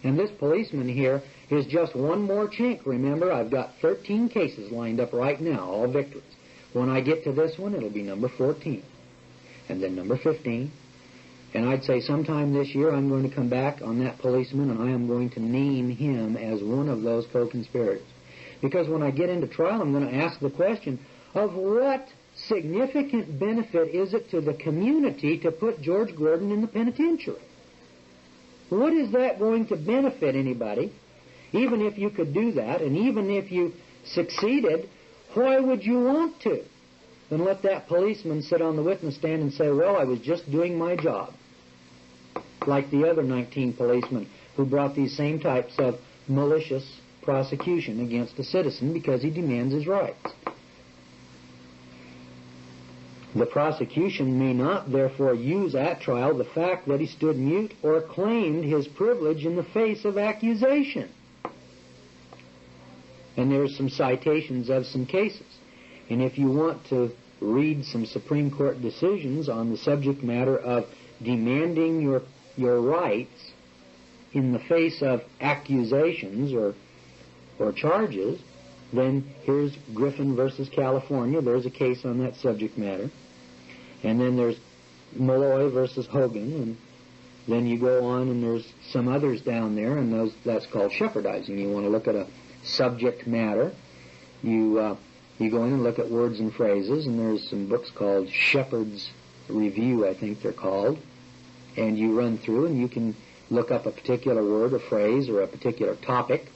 And this policeman here is just one more chink. Remember, I've got 13 cases lined up right now, all victories. When I get to this one, it'll be number 14. And then number 15. And I'd say sometime this year I'm going to come back on that policeman and I am going to name him as one of those co-conspirators. Because when I get into trial, I'm going to ask the question of what significant benefit is it to the community to put George Gordon in the penitentiary? What is that going to benefit anybody? Even if you could do that, and even if you succeeded, why would you want to? Then let that policeman sit on the witness stand and say, well, I was just doing my job. Like the other 19 policemen who brought these same types of malicious prosecution against a citizen because he demands his rights. The prosecution may not, therefore, use at trial the fact that he stood mute or claimed his privilege in the face of accusation. And there's some citations of some cases. And if you want to read some Supreme Court decisions on the subject matter of demanding your rights in the face of accusations or charges, then here's Griffin versus California. There's a case on that subject matter. And then there's Malloy versus Hogan. And then you go on and there's some others down there, and that's called shepherdizing. You want to look at a subject matter. You go in and look at words and phrases, and there's some books called Shepherd's Review, I think they're called. And you run through and you can look up a particular word or phrase or a particular topic,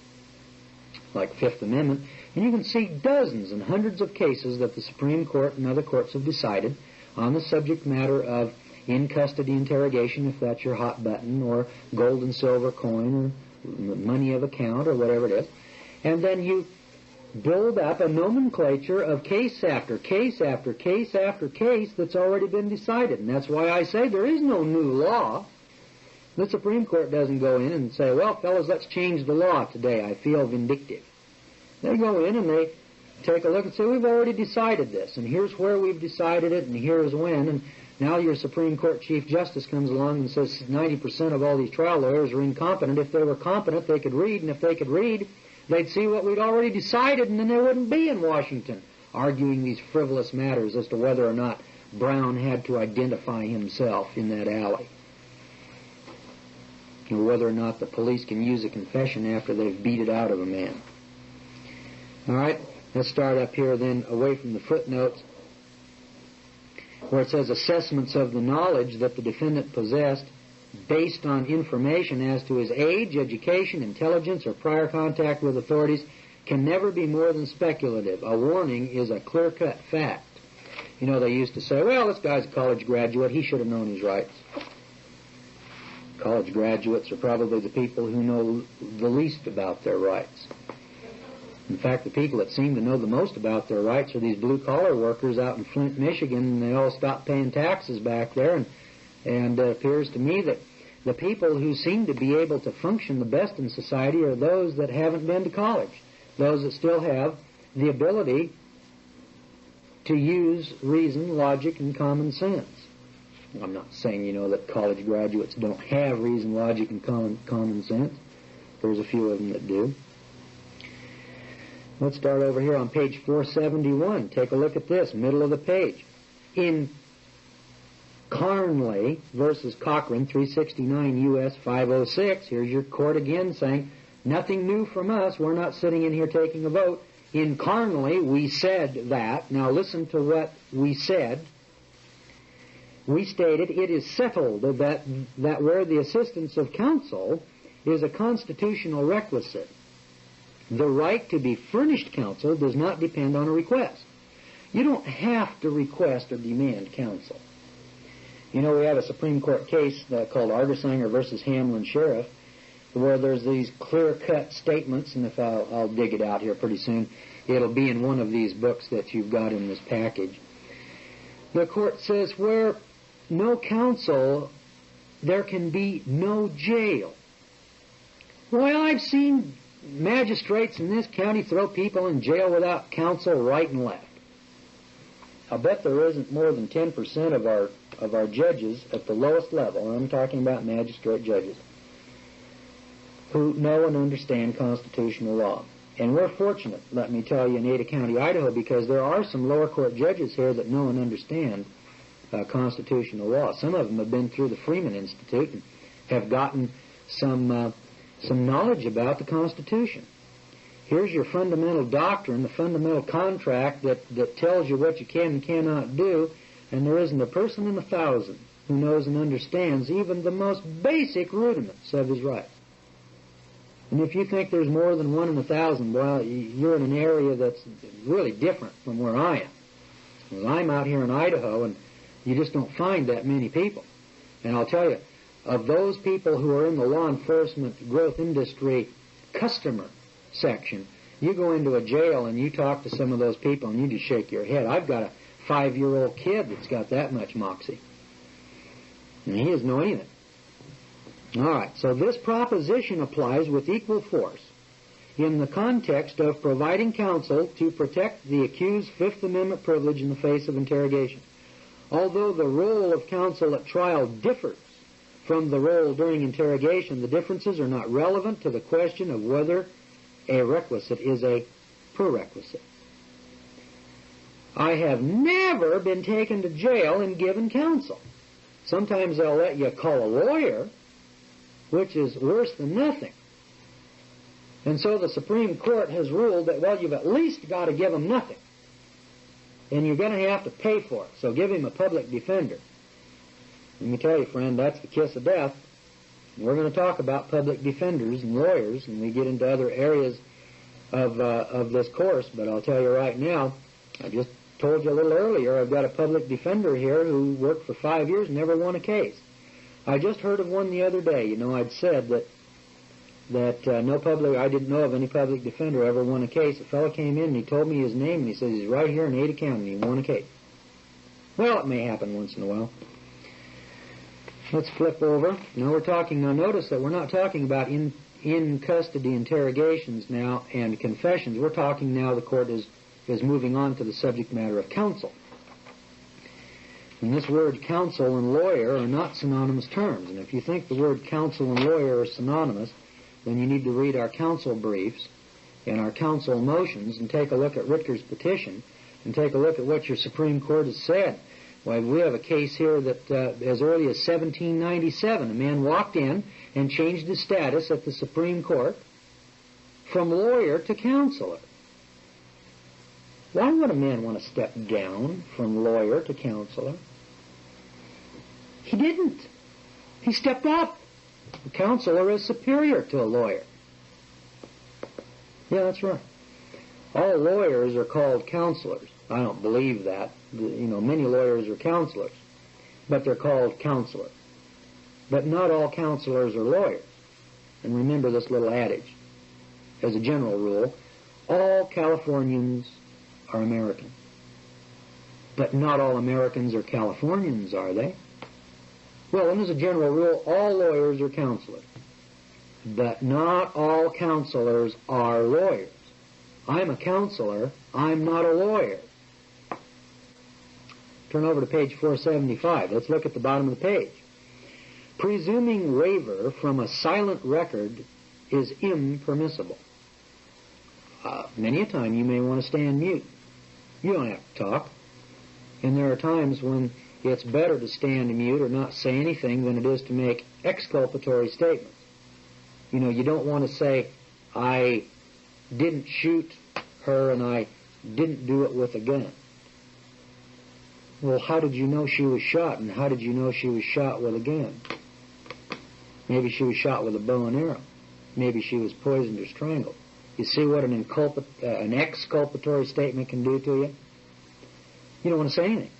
like Fifth Amendment, and you can see dozens and hundreds of cases that the Supreme Court and other courts have decided on the subject matter of in-custody interrogation, if that's your hot button, or gold and silver coin, or money of account, or whatever it is. And then you build up a nomenclature of case after case after case after case that's already been decided. And that's why I say there is no new law. The Supreme Court doesn't go in and say, well, fellas, let's change the law today. I feel vindictive. They go in and they take a look and say, we've already decided this, and here's where we've decided it, and here's when, and now your Supreme Court Chief Justice comes along and says 90% of all these trial lawyers are incompetent. If they were competent, they could read, and if they could read, they'd see what we'd already decided, and then they wouldn't be in Washington arguing these frivolous matters as to whether or not Brown had to identify himself in that alley, or whether or not the police can use a confession after they've beat it out of a man. All right, let's start up here then, away from the footnotes, where it says assessments of the knowledge that the defendant possessed based on information as to his age, education, intelligence, or prior contact with authorities can never be more than speculative. A warning is a clear-cut fact. You know, they used to say, well, this guy's a college graduate, he should have known his rights. College graduates are probably the people who know the least about their rights. In fact, the people that seem to know the most about their rights are these blue-collar workers out in Flint, Michigan, and they all stopped paying taxes back there, and it appears to me that the people who seem to be able to function the best in society are those that haven't been to college, those that still have the ability to use reason, logic, and common sense. I'm not saying, that college graduates don't have reason, logic, and common sense. There's a few of them that do. Let's start over here on page 471. Take a look at this, middle of the page. In Carnley versus Cochran, 369 U.S. 506, here's your court again saying, nothing new from us. We're not sitting in here taking a vote. In Carnley, we said that. Now listen to what we said. We stated, it is settled that where the assistance of counsel is a constitutional requisite, the right to be furnished counsel does not depend on a request. You don't have to request or demand counsel. We have a Supreme Court case called Argersinger versus Hamlin Sheriff, where there's these clear-cut statements, and if I'll dig it out here pretty soon, it'll be in one of these books that you've got in this package. The court says where no counsel, there can be no jail. Well, I've seen magistrates in this county throw people in jail without counsel right and left. I'll bet there isn't more than 10% of our judges at the lowest level, and I'm talking about magistrate judges, who know and understand constitutional law. And we're fortunate, let me tell you, in Ada County, Idaho, because there are some lower court judges here that know and understand constitutional law. Some of them have been through the Freeman Institute and have gotten some knowledge about the Constitution. Here's your fundamental doctrine, the fundamental contract that tells you what you can and cannot do, and there isn't a person in 1,000 who knows and understands even the most basic rudiments of his rights. And if you think there's more than 1 in 1,000, well, you're in an area that's really different from where I am. Well, I'm out here in Idaho, and you just don't find that many people. And I'll tell you, of those people who are in the law enforcement growth industry customer section, you go into a jail and you talk to some of those people and you just shake your head. I've got a 5-year-old kid that's got that much moxie. And he doesn't know anything. All right, so this proposition applies with equal force in the context of providing counsel to protect the accused's Fifth Amendment privilege in the face of interrogation. Although the role of counsel at trial differs from the role during interrogation, the differences are not relevant to the question of whether a requisite is a prerequisite. I have never been taken to jail and given counsel. Sometimes they'll let you call a lawyer, which is worse than nothing. And so the Supreme Court has ruled that, well, you've at least got to give them nothing. And you're going to have to pay for it. So give him a public defender. Let me tell you, friend, that's the kiss of death. We're going to talk about public defenders and lawyers, and we get into other areas of this course. But I'll tell you right now, I just told you a little earlier, I've got a public defender here who worked for 5 years and never won a case. I just heard of one the other day. You know, I'd said that I didn't know of any public defender ever won a case. A fellow came in and he told me his name and he says he's right here in Ada County and he won a case. Well, it may happen once in a while. Let's flip over. Now notice that we're not talking about in custody interrogations now and confessions. We're talking now, the court is moving on to the subject matter of counsel. And this word counsel and lawyer are not synonymous terms. And if you think the word counsel and lawyer are synonymous, then you need to read our counsel briefs and our counsel motions and take a look at Ritker's petition and take a look at what your Supreme Court has said. Why, we have a case here that as early as 1797, a man walked in and changed his status at the Supreme Court from lawyer to counselor. Why would a man want to step down from lawyer to counselor? He didn't. He stepped up. A counselor is superior to a lawyer. Yeah, that's right. All lawyers are called counselors. I don't believe that. You know, many lawyers are counselors, but they're called counselors. But not all counselors are lawyers. And remember this little adage. As a general rule, all Californians are American. But not all Americans are Californians, are they? Well, and as a general rule, all lawyers are counselors. But not all counselors are lawyers. I'm a counselor. I'm not a lawyer. Turn over to page 475. Let's look at the bottom of the page. Presuming waiver from a silent record is impermissible. Many a time you may want to stand mute. You don't have to talk. And there are times when it's better to stand mute or not say anything than it is to make exculpatory statements. You know, you don't want to say, I didn't shoot her and I didn't do it with a gun. Well, how did you know she was shot, and how did you know she was shot with a gun? Maybe she was shot with a bow and arrow. Maybe she was poisoned or strangled. You see what an exculpatory statement can do to you? You don't want to say anything.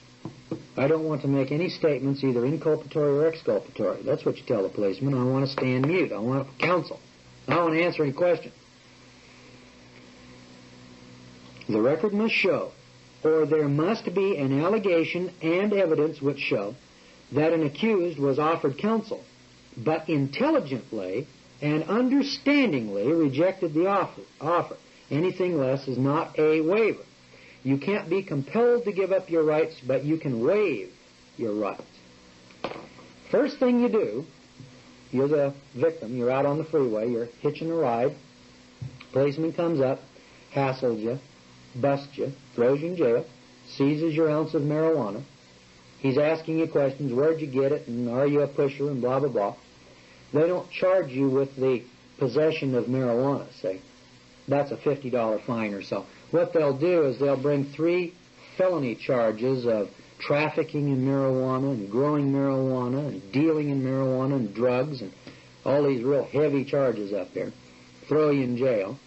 I don't want to make any statements either inculpatory or exculpatory. That's what you tell the policeman. I want to stand mute. I want counsel. I don't want to answer any questions. The record must show, or there must be an allegation and evidence which show that an accused was offered counsel, but intelligently and understandingly rejected the offer. Anything less is not a waiver. You can't be compelled to give up your rights, but you can waive your rights. First thing you do you're the victim. You're out on the freeway. You're hitching a ride. Policeman comes up, hassles you, busts you, throws you in jail, seizes your ounce of marijuana. He's asking you questions, where'd you get it, and are you a pusher, and blah, blah, blah. They don't charge you with the possession of marijuana, say. That's a $50 fine or so. What they'll do is they'll bring 3 felony charges of trafficking in marijuana and growing marijuana and dealing in marijuana and drugs and all these real heavy charges up there, throw you in jail,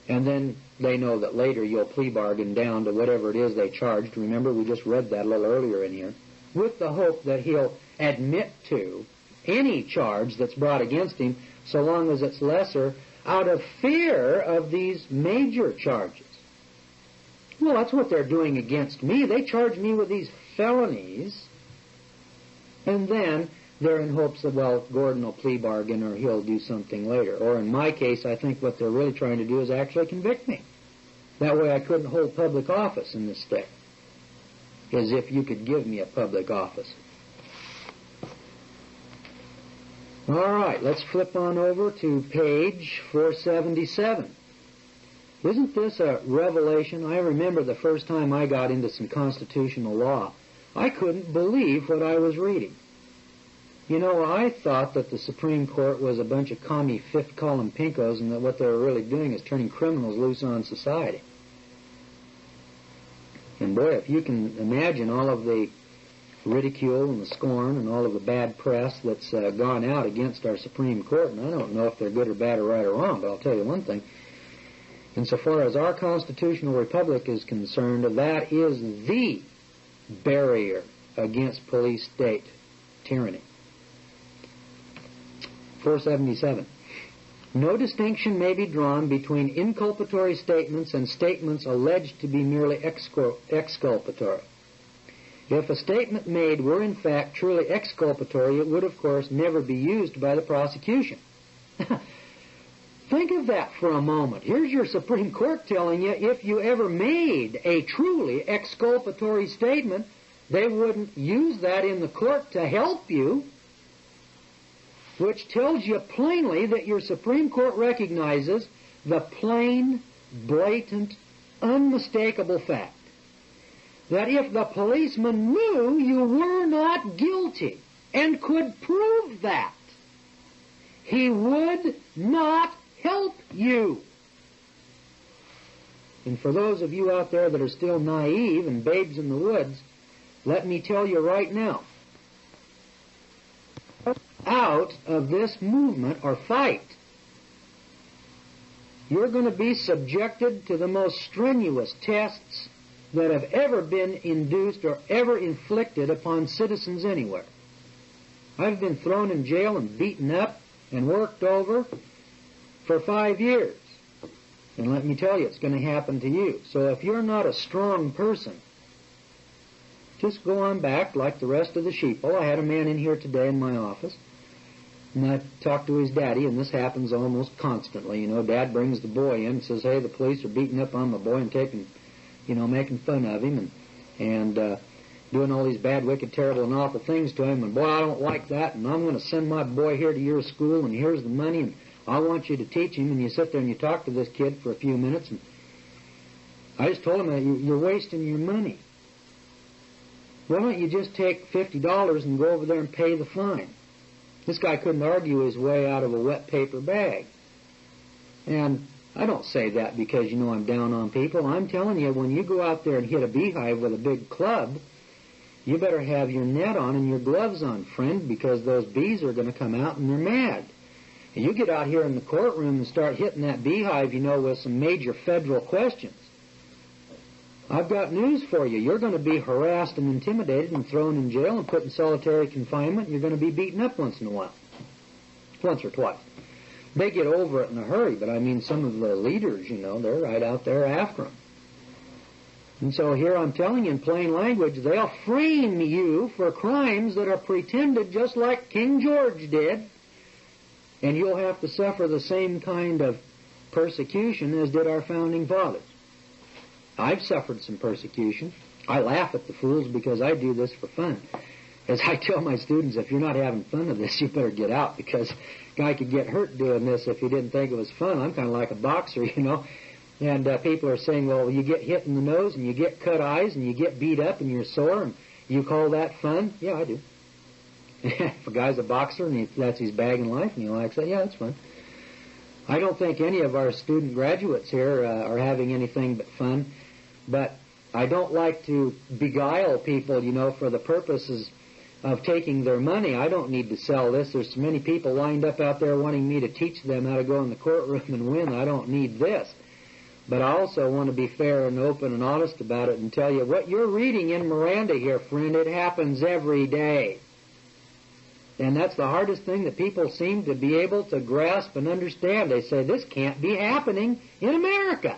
and then they know that later you'll plea bargain down to whatever it is they charged. Remember, we just read that a little earlier in here, with the hope that he'll admit to any charge that's brought against him so long as it's lesser, out of fear of these major charges. Well, that's what they're doing against me. They charge me with these felonies, and then they're in hopes that, well, Gordon will plea bargain or he'll do something later. Or in my case, I think what they're really trying to do is actually convict me. That way I couldn't hold public office in this state, as if you could give me a public office. All right, let's flip on over to page 477. Isn't this a revelation? I remember the first time I got into some constitutional law, I couldn't believe what I was reading. You know, I thought that the Supreme Court was a bunch of commie fifth-column pinkos and that what they were really doing is turning criminals loose on society. And boy, if you can imagine all of the ridicule and the scorn and all of the bad press that's gone out against our Supreme Court, and I don't know if they're good or bad or right or wrong, but I'll tell you one thing. Insofar as our constitutional republic is concerned, that is the barrier against police state tyranny. 477. No distinction may be drawn between inculpatory statements and statements alleged to be merely exculpatory. If a statement made were in fact truly exculpatory, it would of course never be used by the prosecution. Think of that for a moment. Here's your Supreme Court telling you if you ever made a truly exculpatory statement, they wouldn't use that in the court to help you, which tells you plainly that your Supreme Court recognizes the plain, blatant, unmistakable fact that if the policeman knew you were not guilty and could prove that, he would not help you. And for those of you out there that are still naive and babes in the woods, let me tell you right now, out of this movement or fight, you're going to be subjected to the most strenuous tests that have ever been induced or ever inflicted upon citizens anywhere. I've been thrown in jail and beaten up and worked over for 5 years. And let me tell you, it's going to happen to you. So if you're not a strong person, just go on back like the rest of the sheeple. I had a man in here today in my office, and I talked to his daddy, and this happens almost constantly. You know, Dad brings the boy in and says, hey, the police are beating up on my boy and taking, making fun of him and doing all these bad, wicked, terrible, and awful things to him. And, boy, I don't like that, and I'm going to send my boy here to your school, and here's the money, and I want you to teach him. And you sit there and you talk to this kid for a few minutes, and I just told him, you're wasting your money. Why don't you just take $50 and go over there and pay the fine? This guy couldn't argue his way out of a wet paper bag. And I don't say that because, I'm down on people. I'm telling you, when you go out there and hit a beehive with a big club, you better have your net on and your gloves on, friend, because those bees are going to come out and they're mad. And you get out here in the courtroom and start hitting that beehive, with some major federal questions. I've got news for you. You're going to be harassed and intimidated and thrown in jail and put in solitary confinement. You're going to be beaten up once in a while. Once or twice. They get over it in a hurry, but some of the leaders, they're right out there after them. And so here I'm telling you in plain language, they'll frame you for crimes that are pretended just like King George did, and you'll have to suffer the same kind of persecution as did our founding fathers. I've suffered some persecution. I laugh at the fools because I do this for fun. As I tell my students, if you're not having fun with this, you better get out, because a guy could get hurt doing this if he didn't think it was fun. I'm kind of like a boxer, you know. And people are saying, well, you get hit in the nose and you get cut eyes and you get beat up and you're sore and you call that fun? Yeah, I do. If a guy's a boxer and that's his bag in life and he likes that, yeah, that's fun. I don't think any of our student graduates here are having anything but fun, but I don't like to beguile people, you know, for the purposes of taking their money. I don't need to sell this. There's so many people lined up out there wanting me to teach them how to go in the courtroom and win. I don't need this. But I also want to be fair and open and honest about it and tell you what you're reading in Miranda here, friend, it happens every day. And that's the hardest thing that people seem to be able to grasp and understand. They say, this can't be happening in America.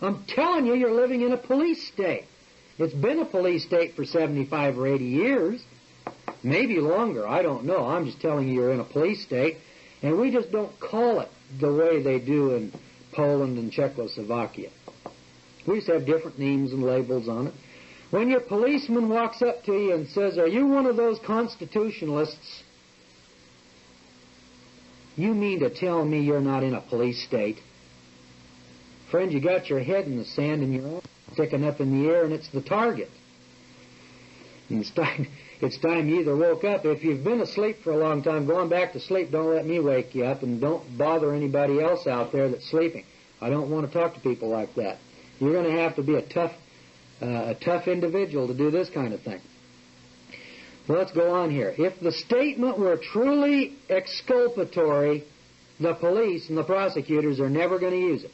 I'm telling you, you're living in a police state. It's been a police state for 75 or 80 years. Maybe longer, I don't know. I'm just telling you, you're in a police state. And we just don't call it the way they do in Poland and Czechoslovakia. We just have different names and labels on it. When your policeman walks up to you and says, are you one of those constitutionalists? You mean to tell me you're not in a police state? Friend, you got your head in the sand and your arm sticking up in the air, and it's the target. And it's time you either woke up. If you've been asleep for a long time, going back to sleep, don't let me wake you up, and don't bother anybody else out there that's sleeping. I don't want to talk to people like that. You're going to have to be a tough individual to do this kind of thing. Well, let's go on here. If the statement were truly exculpatory, the police and the prosecutors are never going to use it.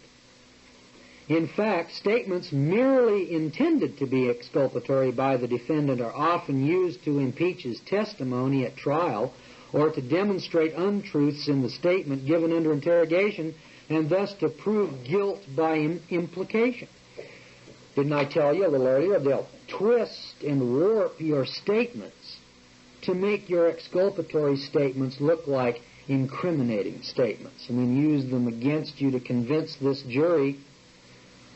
In fact, statements merely intended to be exculpatory by the defendant are often used to impeach his testimony at trial or to demonstrate untruths in the statement given under interrogation and thus to prove guilt by implication. Didn't I tell you a little earlier? They'll twist and warp your statements to make your exculpatory statements look like incriminating statements, and then use them against you to convince this jury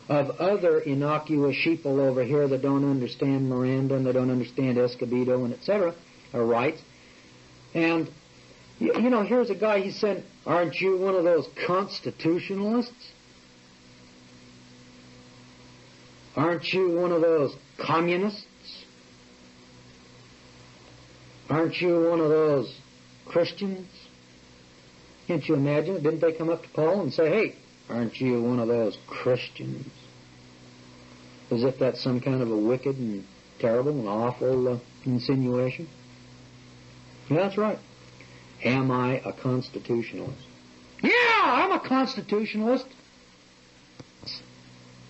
of other innocuous sheeple over here that don't understand Miranda and that don't understand Escobedo and etc. or rights. And, you know, here's a guy, he said, aren't you one of those constitutionalists? Aren't you one of those communists? Aren't you one of those Christians? Can't you imagine it? Didn't they come up to Paul and say, hey, aren't you one of those Christians? As if that's some kind of a wicked and terrible and awful insinuation. Yeah, that's right. Am I a constitutionalist? Yeah, I'm a constitutionalist.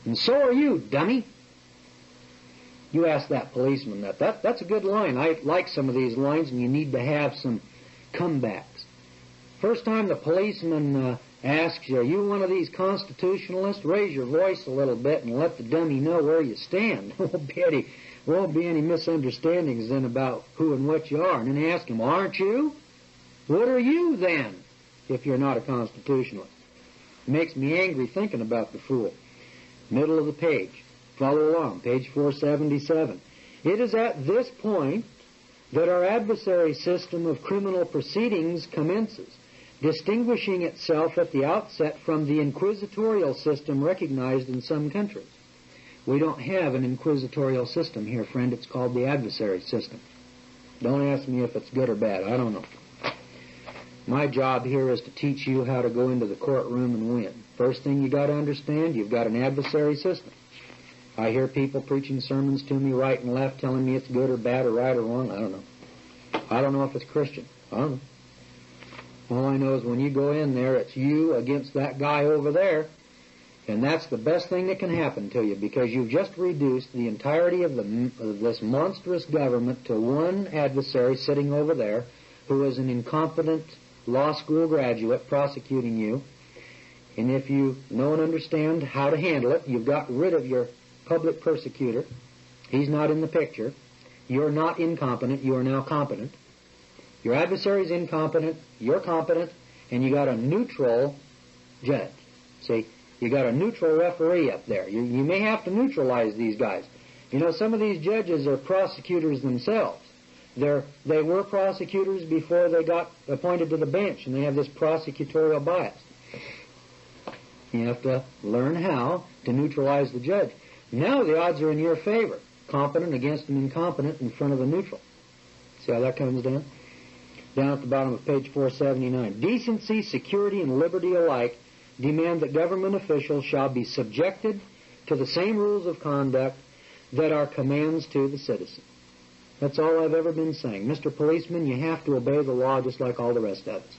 And so are you, dummy. You ask that policeman that. That's a good line. I like some of these lines, and you need to have some comebacks. First time the policeman asks you, are you one of these constitutionalists? Raise your voice a little bit and let the dummy know where you stand. Won't be any misunderstandings then about who and what you are. And then ask him, aren't you? What are you then, if you're not a constitutionalist? It makes me angry thinking about the fool. Middle of the page. Follow along, page 477. It is at this point that our adversary system of criminal proceedings commences, distinguishing itself at the outset from the inquisitorial system recognized in some countries. We don't have an inquisitorial system here, friend. It's called the adversary system. Don't ask me if it's good or bad. I don't know. My job here is to teach you how to go into the courtroom and win. First thing you got to understand, you've got an adversary system. I hear people preaching sermons to me right and left telling me it's good or bad or right or wrong. I don't know. I don't know if it's Christian. I don't know. All I know is when you go in there, it's you against that guy over there. And that's the best thing that can happen to you, because you've just reduced the entirety of this monstrous government to one adversary sitting over there who is an incompetent law school graduate prosecuting you. And if you know and understand how to handle it, you've got rid of your public persecutor. He's not in the picture. You're not incompetent. You are now competent. Your adversary's incompetent. You're competent. And you got a neutral judge. See, you got a neutral referee up there. You may have to neutralize these guys. You know, some of these judges are prosecutors themselves. They were prosecutors before they got appointed to the bench, and they have this prosecutorial bias. You have to learn how to neutralize the judge. Now the odds are in your favor. Competent against an incompetent in front of a neutral. See how that comes down? Down at the bottom of page 479. Decency, security, and liberty alike demand that government officials shall be subjected to the same rules of conduct that are commands to the citizen. That's all I've ever been saying. Mr. Policeman, you have to obey the law just like all the rest of us.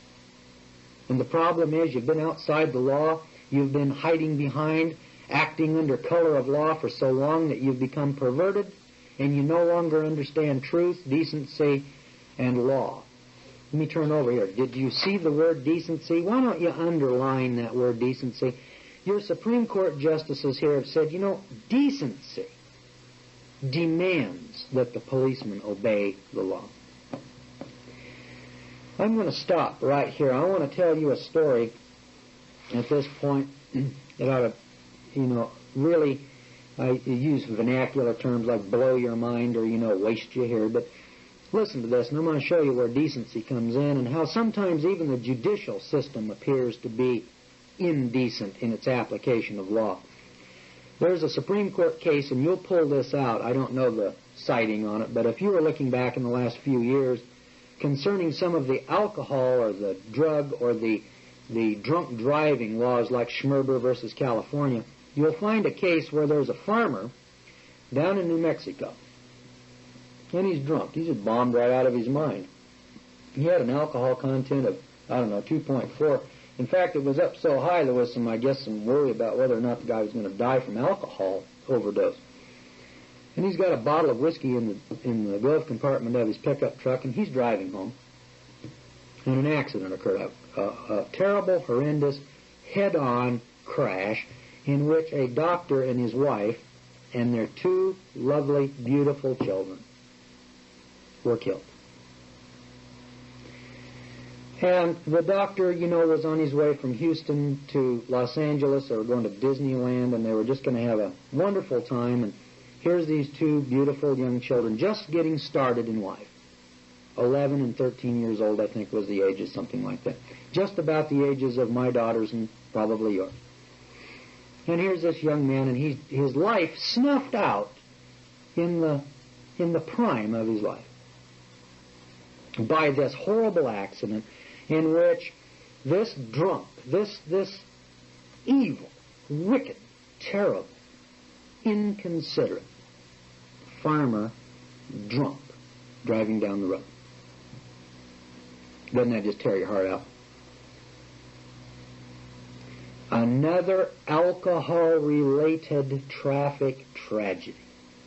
And the problem is you've been outside the law, you've been hiding behind, acting under color of law for so long that you've become perverted, and you no longer understand truth, decency, and law. Let me turn over here. Did you see the word decency? Why don't you underline that word decency? Your Supreme Court justices here have said, decency demands that the policeman obey the law. I'm going to stop right here. I want to tell you a story at this point that ought to, really, I use vernacular terms like blow your mind or, waste you here, but listen to this, and I'm going to show you where decency comes in and how sometimes even the judicial system appears to be indecent in its application of law. There's a Supreme Court case, and you'll pull this out. I don't know the citing on it, but if you were looking back in the last few years concerning some of the alcohol or the drug or the drunk driving laws like Schmerber versus California, you'll find a case where there's a farmer down in New Mexico, and he's drunk. He's just bombed right out of his mind. He had an alcohol content of, 2.4. In fact, it was up so high there was some worry about whether or not the guy was going to die from alcohol overdose. And he's got a bottle of whiskey in the glove compartment of his pickup truck, and he's driving home. And an accident occurred, a terrible, horrendous, head-on crash in which a doctor and his wife and their two lovely, beautiful children were killed. And the doctor, was on his way from Houston to Los Angeles. They were going to Disneyland, and they were just going to have a wonderful time. And here's these two beautiful young children just getting started in life. 11 and 13 years old, I think, was the ages, something like that. Just about the ages of my daughters and probably yours. And here's this young man, and his life snuffed out in the prime of his life by this horrible accident in which this drunk, this evil, wicked, terrible, inconsiderate farmer, drunk, driving down the road. Doesn't that just tear your heart out? Another alcohol-related traffic tragedy,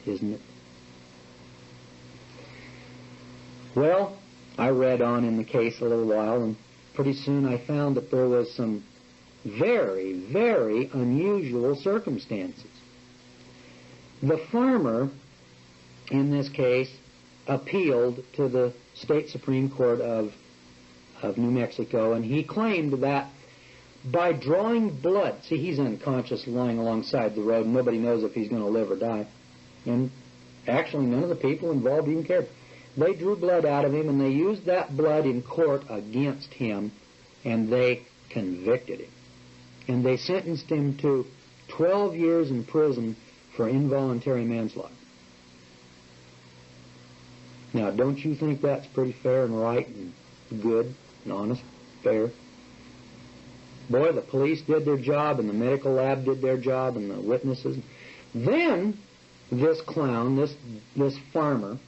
isn't it? Well, I read on in the case a little while, and pretty soon I found that there was some very, very unusual circumstances. The farmer, in this case, appealed to the State Supreme Court of New Mexico, and he claimed that by drawing blood, see, he's unconscious lying alongside the road, and nobody knows if he's going to live or die. And actually, none of the people involved even cared. They drew blood out of him, and they used that blood in court against him, and they convicted him. And they sentenced him to 12 years in prison for involuntary manslaughter. Now, don't you think that's pretty fair and right and good and honest, fair? Boy, the police did their job, and the medical lab did their job, and the witnesses. Then, this clown, this farmer,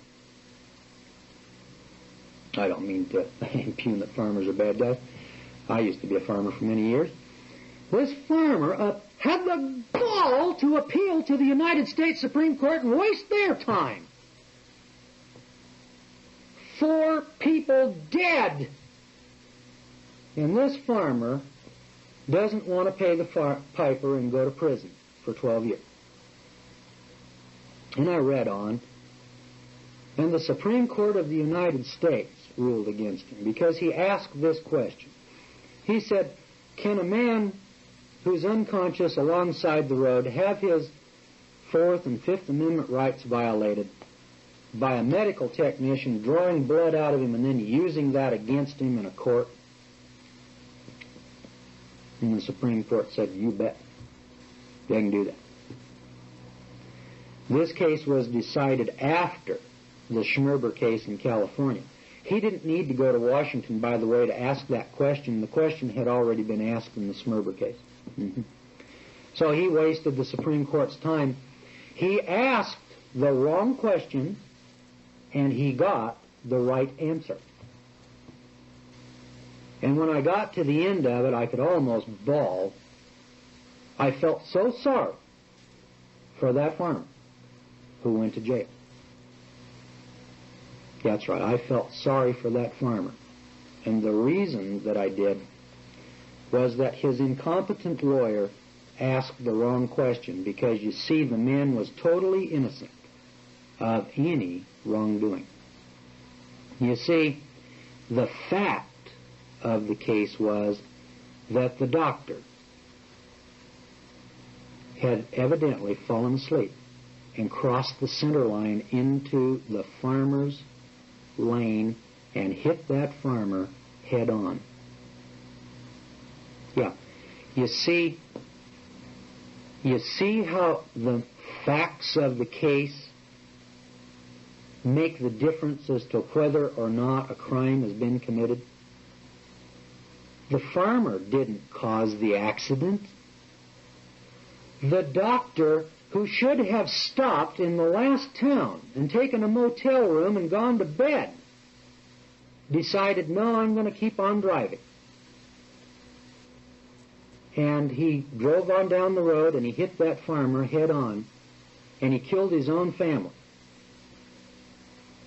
I don't mean to impugn that farmers are bad guys. I used to be a farmer for many years. This farmer had the gall to appeal to the United States Supreme Court and waste their time. 4 people dead. And this farmer doesn't want to pay the piper and go to prison for 12 years. And I read on, and the Supreme Court of the United States ruled against him because he asked this question. He said, can a man who's unconscious alongside the road have his 4th and 5th Amendment rights violated by a medical technician drawing blood out of him and then using that against him in a court? And the Supreme Court said, you bet. They can do that. This case was decided after the Schmerber case in California. He didn't need to go to Washington, by the way, to ask that question. The question had already been asked in the Schmerber case. So he wasted the Supreme Court's time. He asked the wrong question, and he got the right answer. And when I got to the end of it, I could almost bawl. I felt so sorry for that farmer who went to jail. That's right, I felt sorry for that farmer. And the reason that I did was that his incompetent lawyer asked the wrong question, because you see, the man was totally innocent of any wrongdoing. You see, the fact of the case was that the doctor had evidently fallen asleep and crossed the center line into the farmer's lane and hit that farmer head on. Yeah. You see how the facts of the case make the difference as to whether or not a crime has been committed? The farmer didn't cause the accident. The doctor, who should have stopped in the last town and taken a motel room and gone to bed, decided, no, I'm going to keep on driving. And he drove on down the road and he hit that farmer head on, and he killed his own family.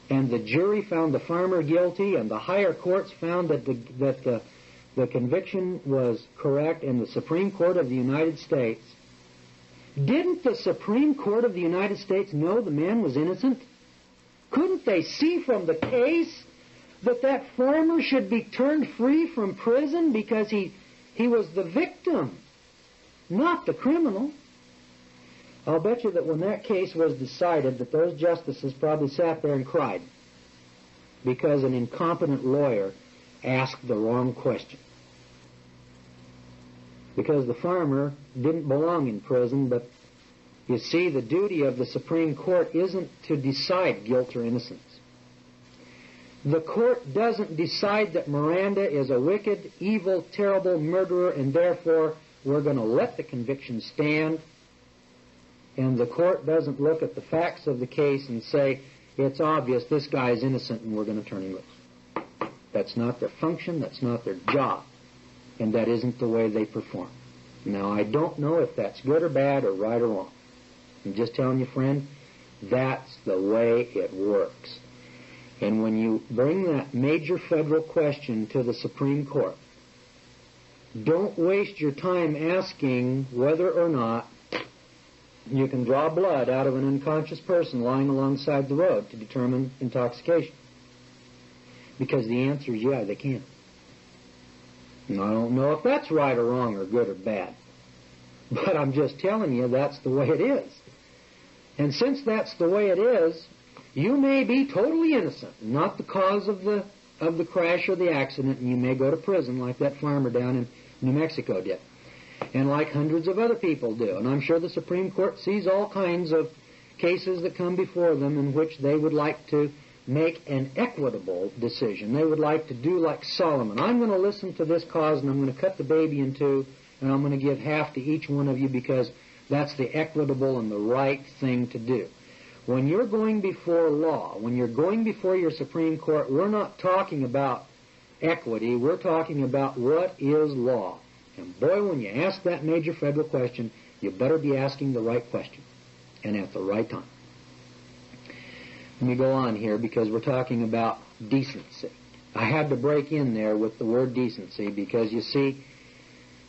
And the jury found the farmer guilty, and the higher courts found that the conviction was correct, and the Supreme Court of the United States. Didn't the Supreme Court of the United States know the man was innocent? Couldn't they see from the case that that farmer should be turned free from prison because he was the victim, not the criminal? I'll bet you that when that case was decided, that those justices probably sat there and cried because an incompetent lawyer asked the wrong question. Because the farmer didn't belong in prison, but you see, the duty of the Supreme Court isn't to decide guilt or innocence. The court doesn't decide that Miranda is a wicked, evil, terrible murderer, and therefore we're going to let the conviction stand. And the court doesn't look at the facts of the case and say, it's obvious this guy is innocent and we're going to turn him loose. That's not their function, that's not their job, and that isn't the way they perform. Now, I don't know if that's good or bad or right or wrong. I'm just telling you, friend, that's the way it works. And when you bring that major federal question to the Supreme Court, don't waste your time asking whether or not you can draw blood out of an unconscious person lying alongside the road to determine intoxication. Because the answer is, yeah, they can. And I don't know if that's right or wrong or good or bad. But I'm just telling you that's the way it is. And since that's the way it is, you may be totally innocent, not the cause of the crash or the accident, and you may go to prison like that farmer down in New Mexico did, and like hundreds of other people do. And I'm sure the Supreme Court sees all kinds of cases that come before them in which they would like to make an equitable decision. They would like to do like Solomon. I'm going to listen to this cause, and I'm going to cut the baby in two, and I'm going to give half to each one of you because that's the equitable and the right thing to do. When you're going before law, when you're going before your Supreme Court, we're not talking about equity. We're talking about what is law. And boy, when you ask that major federal question, you better be asking the right question and at the right time. Let me go on here because we're talking about decency. I had to break in there with the word decency because, you see,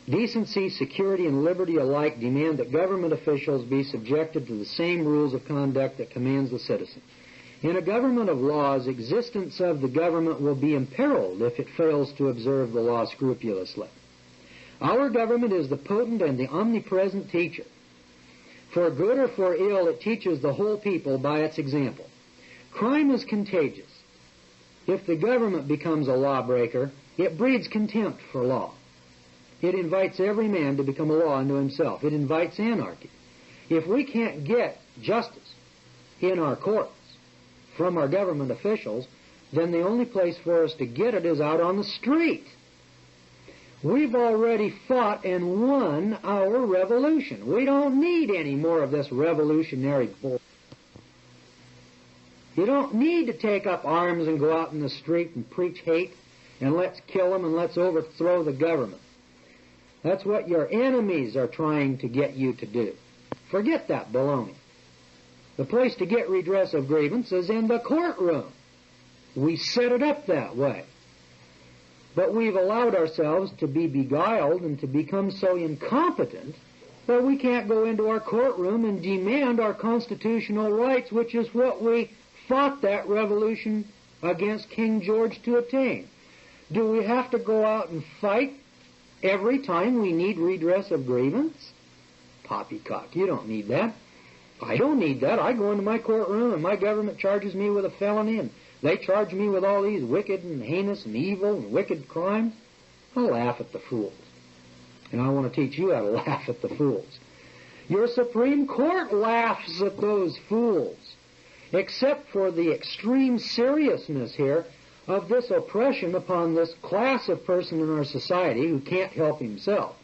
decency, security, and liberty alike demand that government officials be subjected to the same rules of conduct that commands the citizen. In a government of laws, existence of the government will be imperiled if it fails to observe the law scrupulously. Our government is the potent and the omnipresent teacher. For good or for ill, it teaches the whole people by its example. Crime is contagious. If the government becomes a lawbreaker, it breeds contempt for law. It invites every man to become a law unto himself. It invites anarchy. If we can't get justice in our courts from our government officials, then the only place for us to get it is out on the street. We've already fought and won our revolution. We don't need any more of this revolutionary bull. You don't need to take up arms and go out in the street and preach hate and let's kill them and let's overthrow the government. That's what your enemies are trying to get you to do. Forget that baloney. The place to get redress of grievance is in the courtroom. We set it up that way. But we've allowed ourselves to be beguiled and to become so incompetent that we can't go into our courtroom and demand our constitutional rights, which is what we fought that revolution against King George to attain. Do we have to go out and fight every time we need redress of grievance? Poppycock, you don't need that. I don't need that. I go into my courtroom and my government charges me with a felony and they charge me with all these wicked and heinous and evil and wicked crimes. I laugh at the fools. And I want to teach you how to laugh at the fools. Your Supreme Court laughs at those fools, except for the extreme seriousness here of this oppression upon this class of person in our society who can't help himself.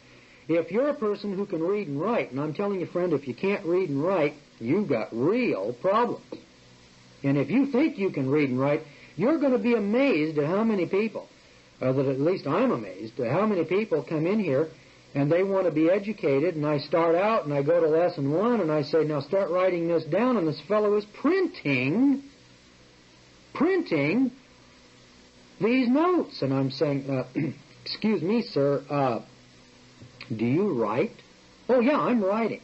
If you're a person who can read and write, and I'm telling you, friend, if you can't read and write, you've got real problems. And if you think you can read and write, you're going to be amazed at how many people, that at least I'm amazed at how many people come in here and they want to be educated, and I start out and I go to lesson 1 and I say, now start writing this down, and this fellow is printing these notes. And I'm saying, excuse me, sir, do you write? Oh, yeah, I'm writing.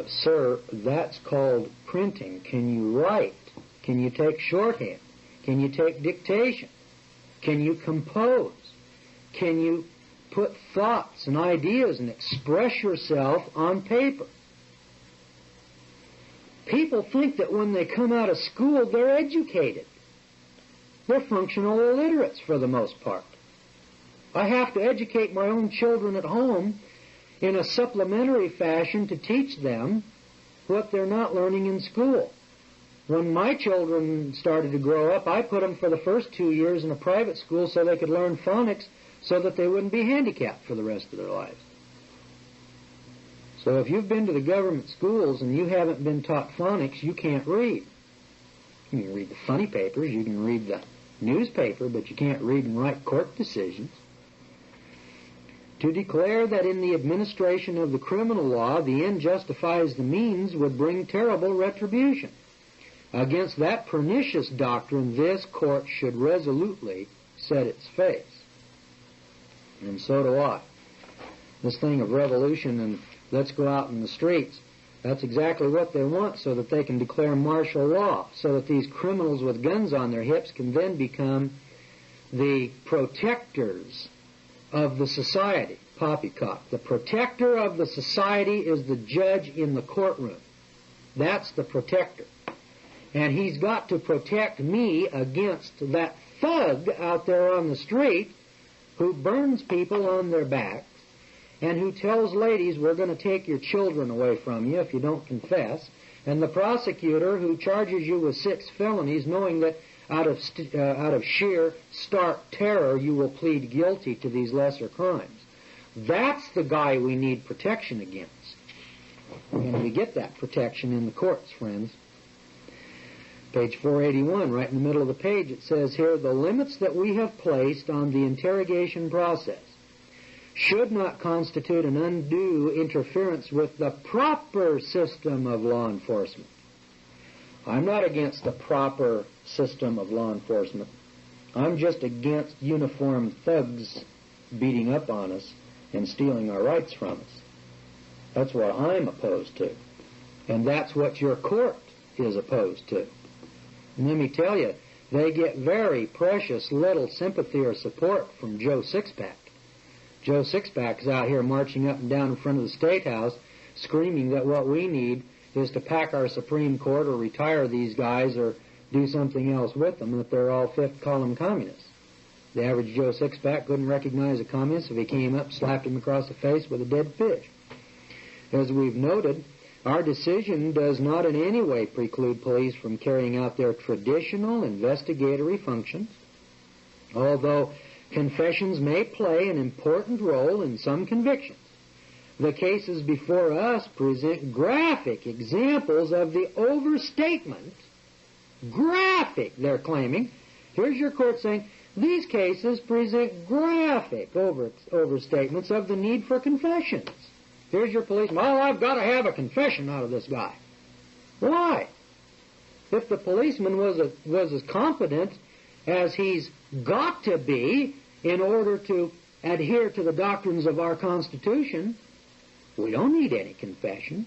Sir, that's called printing. Can you write? Can you take shorthand? Can you take dictation? Can you compose? Can you put thoughts and ideas and express yourself on paper? People think that when they come out of school, they're educated. They're functional illiterates for the most part. I have to educate my own children at home in a supplementary fashion to teach them what they're not learning in school. When my children started to grow up, I put them for the first 2 years in a private school so they could learn phonics so that they wouldn't be handicapped for the rest of their lives. So if you've been to the government schools and you haven't been taught phonics, you can't read. You can read the funny papers, you can read the newspaper, but you can't read and write court decisions. To declare that in the administration of the criminal law the end justifies the means would bring terrible retribution. Against that pernicious doctrine this court should resolutely set its face. And so do I. This thing of revolution and let's go out in the streets, that's exactly what they want so that they can declare martial law, so that these criminals with guns on their hips can then become the protectors of the society. Poppycock. The protector of the society is the judge in the courtroom. That's the protector. And he's got to protect me against that thug out there on the street who burns people on their backs and who tells ladies, we're going to take your children away from you if you don't confess, and the prosecutor who charges you with 6 felonies knowing that out of sheer stark terror you will plead guilty to these lesser crimes. That's the guy we need protection against. And we get that protection in the courts, friends. Page 481, right in the middle of the page, it says here, the limits that we have placed on the interrogation process should not constitute an undue interference with the proper system of law enforcement. I'm not against the proper system of law enforcement. I'm just against uniformed thugs beating up on us and stealing our rights from us. That's what I'm opposed to. And that's what your court is opposed to. And let me tell you, they get very precious little sympathy or support from Joe Sixpack. Joe Sixpack is out here marching up and down in front of the State House screaming that what we need is to pack our Supreme Court or retire these guys or do something else with them, that they're all fifth-column communists. The average Joe Sixpack couldn't recognize a communist if he came up and slapped him across the face with a dead fish. As we've noted, our decision does not in any way preclude police from carrying out their traditional investigatory functions, although confessions may play an important role in some convictions. The cases before us present graphic examples of the overstatement. Graphic, they're claiming. Here's your court saying, these cases present graphic overstatements of the need for confessions. Here's your policeman, well, I've got to have a confession out of this guy. Why? If the policeman was as competent as he's got to be in order to adhere to the doctrines of our Constitution, we don't need any confessions.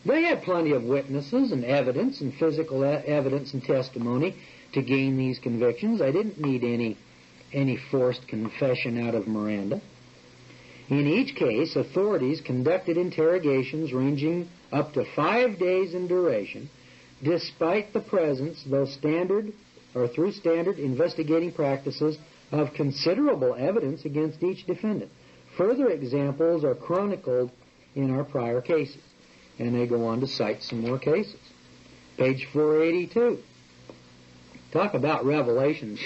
They had plenty of witnesses and evidence and physical evidence and testimony to gain these convictions. They didn't need any forced confession out of Miranda. In each case, authorities conducted interrogations ranging up to 5 days in duration, despite the presence, through standard investigating practices, of considerable evidence against each defendant. Further examples are chronicled in our prior cases. And they go on to cite some more cases. Page 482. Talk about revelations,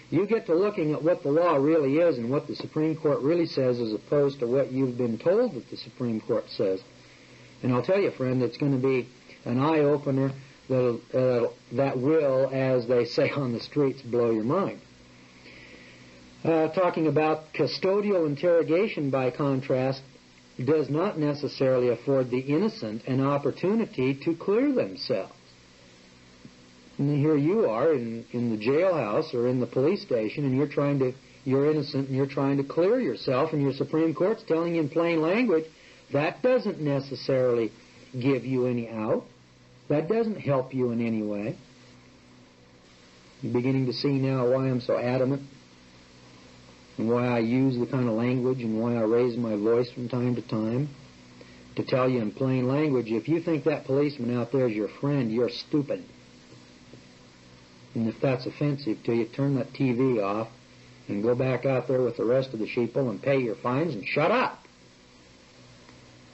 You get to looking at what the law really is and what the Supreme Court really says as opposed to what you've been told that the Supreme Court says. And I'll tell you, friend, it's going to be an eye-opener that will, as they say on the streets, blow your mind. Talking about custodial interrogation, by contrast, does not necessarily afford the innocent an opportunity to clear themselves. And here you are in the jailhouse or in the police station, and you're innocent and you're trying to clear yourself, and your Supreme Court's telling you in plain language that doesn't necessarily give you any out. That doesn't help you in any way. You're beginning to see now why I'm so adamant and why I use the kind of language and why I raise my voice from time to time to tell you in plain language, if you think that policeman out there is your friend, you're stupid. And if that's offensive to you, turn that TV off and go back out there with the rest of the sheeple and pay your fines and shut up.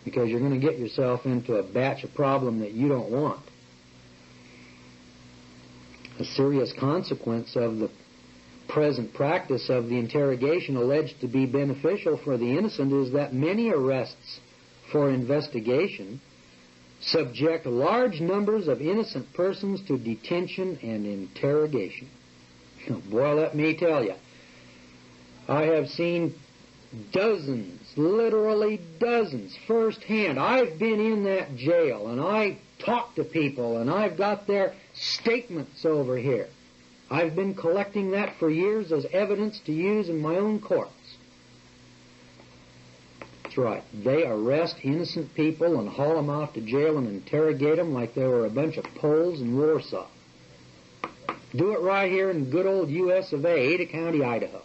Because you're going to get yourself into a batch of problem that you don't want. A serious consequence of the present practice of the interrogation alleged to be beneficial for the innocent is that many arrests for investigation subject large numbers of innocent persons to detention and interrogation. Boy, let me tell you, I have seen dozens, literally dozens, firsthand. I've been in that jail, and I talk to people, and I've got their statements over here. I've been collecting that for years as evidence to use in my own courts. That's right. They arrest innocent people and haul them off to jail and interrogate them like they were a bunch of Poles in Warsaw. Do it right here in good old U.S. of A., Ada County, Idaho.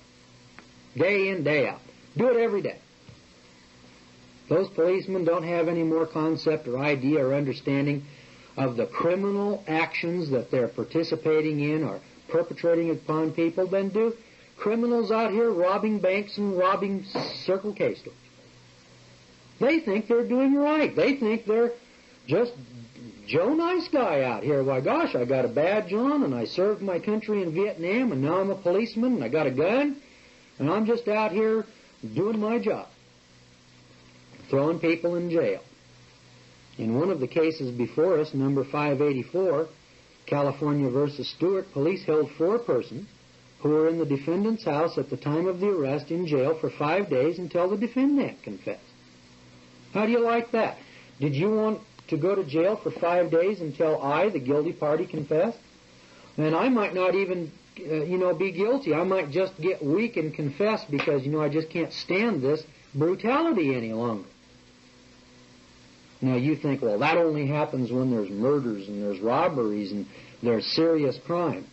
Day in, day out. Do it every day. Those policemen don't have any more concept or idea or understanding of the criminal actions that they're participating in or perpetrating upon people than do criminals out here robbing banks and robbing Circle K stores. They think they're doing right. They think they're just Joe Nice Guy out here. Why, gosh, I got a badge on, and I served my country in Vietnam, and now I'm a policeman, and I got a gun, and I'm just out here doing my job, throwing people in jail. In one of the cases before us, number 584, California versus Stewart, police held 4 persons who were in the defendant's house at the time of the arrest in jail for 5 days until the defendant confessed. How do you like that? Did you want to go to jail for 5 days until I, the guilty party, confess? And I might not even, be guilty. I might just get weak and confess because, I just can't stand this brutality any longer. Now you think, well, that only happens when there's murders and there's robberies and there's serious crimes.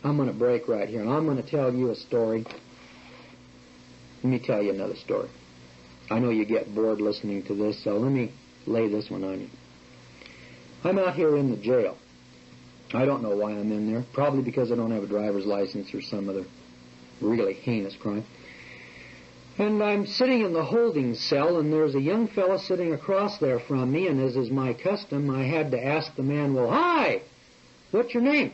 I'm going to break right here, and I'm going to tell you a story. Let me tell you another story. I know you get bored listening to this, so let me lay this one on you. I'm out here in the jail. I don't know why I'm in there. Probably because I don't have a driver's license or some other really heinous crime. And I'm sitting in the holding cell, and there's a young fellow sitting across there from me, and as is my custom, I had to ask the man, well, hi, what's your name?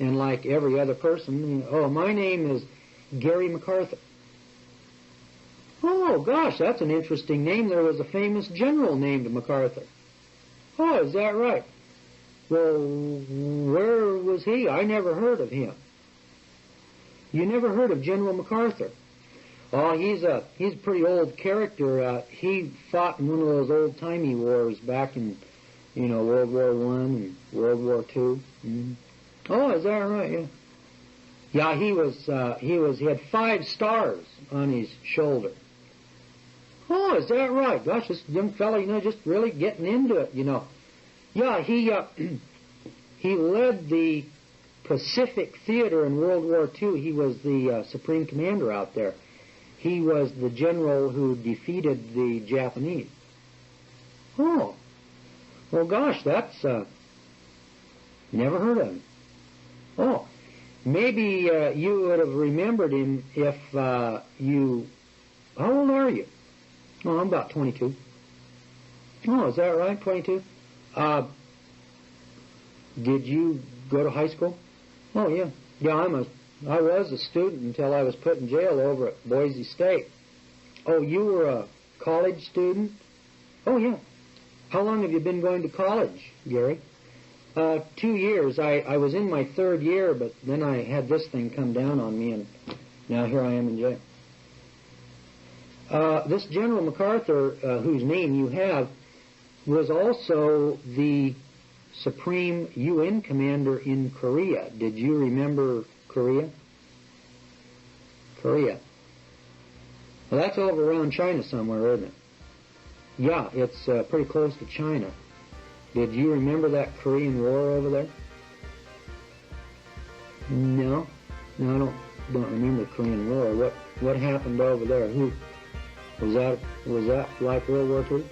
And like every other person, oh, my name is Gary MacArthur. Oh, gosh, that's an interesting name. There was a famous general named MacArthur. Oh, is that right? Well, where was he? I never heard of him. You never heard of General MacArthur? Oh, he's a pretty old character. He fought in one of those old-timey wars back in, World War I and World War II. Mm-hmm. Oh, is that right? Yeah. Yeah, he had 5 stars on his shoulder. Oh, is that right? Gosh, this young fellow, just really getting into it, Yeah, he led the Pacific Theater in World War II. He was the supreme commander out there. He was the general who defeated the Japanese. Oh. Well, gosh, that's... never heard of him. Oh. Maybe you would have remembered him if you... How old are you? Oh, I'm about 22. Oh, is that right? 22? Did you go to high school? Oh, yeah. Yeah, I was a student until I was put in jail over at Boise State. Oh, you were a college student? Oh, yeah. How long have you been going to college, Gary? 2 years. I was in my 3rd year, but then I had this thing come down on me, and now here I am in jail. This General MacArthur, whose name you have, was also the Supreme UN Commander in Korea. Did you remember Korea? Korea. Well, that's over around China somewhere, isn't it? Yeah, it's pretty close to China. Did you remember that Korean War over there? No, I don't remember the Korean War. What happened over there? Was that like World War II?